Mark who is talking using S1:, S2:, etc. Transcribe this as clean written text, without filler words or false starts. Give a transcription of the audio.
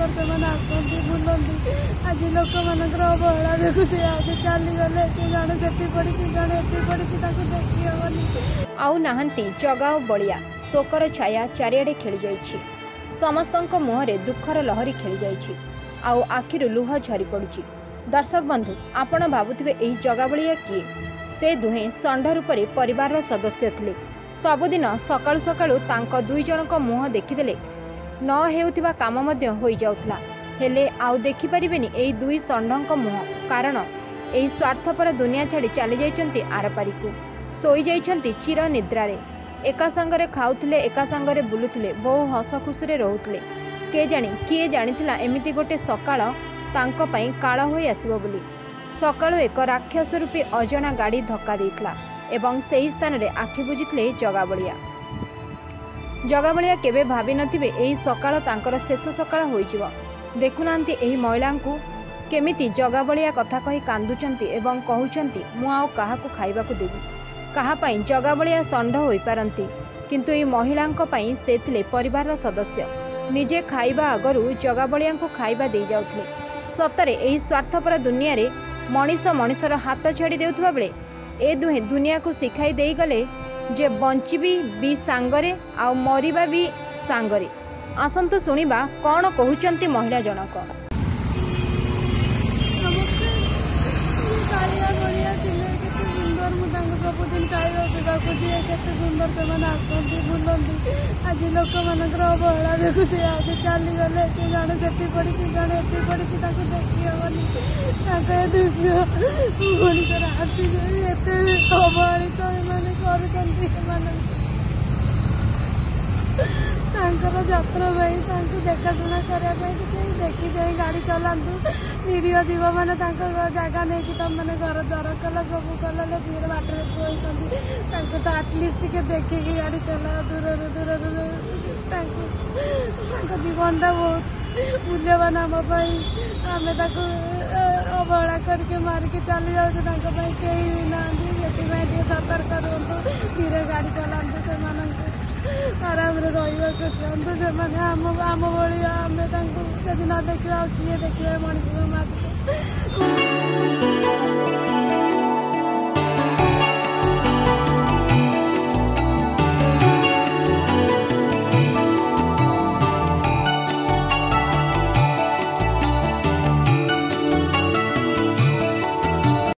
S1: सुंदर से आसती बुलती आज लोक मान अवहेला देखुचे आज चलीगले जड़े से पड़ी जड़े एति पड़ी देखी हेनी
S2: आउ नाहांती जगा और बलिया शोकर छाया चारिआडे खेली जाइछि समस्तक मुहरे दुखर लहरी खेली जाइछि आउ आखिरु लुह झरी पड़ुछि। दर्शक बंधु आपण भाबुथिबे एही जगा बलिया किए से दुहे षंढ रूपरे परिवार सदस्य थिले सबुदिन सकाळु सकाळु तांको दुई जनक मुह देखिदेले न हेउथिबा काम मध्य होई जाउथला हेले आउ देखि परिबेनी एही दुई षंढक मुह कारण एही स्वार्थपर दुनिया छाड़ी चली जाइछन्ती आरपारिकु सोई जाइछन्ती चिर निद्रारे एका संगरे खाउथिले एका संगरे बुलुथिले बहु हस खुशी रहुथिले के जानी किए जानिथिला एमिति गोटे सकाळ तांको पई काळ होई आसीबो बोली सकाळु एक राक्षस रूपी अजଣା गाड़ी धक्का देइथिला एवं सेही स्थान रे आखि बुझिथिले जगाबलिया केबे भाबी नथिबे एही सकाळ तांकर शेष सकाळ होई जिवो देखुनांती एही महिलांकु केमिति जगाबलिया कथा कहि कांदुचंती एवं कहउचंती मु आउ काहाकु खाइबाकु देबी कहा पई जगाबलिया षंढ होई पारंती किंतु एही महिलांको पई से थिले परिवार सदस्य निजे खाइबा आगरु जगाबलियां खाइबा दे जाउथिले सतरे एही स्वार्थपर दुनिया रे मनीष मनीषर हाथ छाड़ी देउथबा बेले ए दुहे दुनिया को शिखाई दे गले जे बंचिबी भी सांगरे आ मरिबा भी सांगरे। आसंतु सुनिबा कौन कहउचंती महिला जनक।
S1: सबुदिन खाइबा पीवाक दिए केते सुंदर से आसती बुलती आज लोक मान अवहेला देखुचे आज चलीगले जड़े से पड़ी जड़े एति पड़ी देखी हेनी दृश्य मनीषर आसी एत अवहेलित कर जत्र देखाशुना करने देखी जाए गाड़ी चलातु निरीह जीव मैंने जगह नहीं तुम मैंने घर द्वार कल सब कल भीड़ बाटर शोती तो आटलिस्ट के देखिकी गाड़ी चला दूर जीवनटा बहुत मूल्यवान आमपाई आम अवहेला करके मारिकी चली जाऊँ कहीं ना से सतर्क रुहतु धीरे गाड़ी चलातु से आराम रहा चाहतु से आम भाई आम न देखा किए देखिए मनीष मात्र।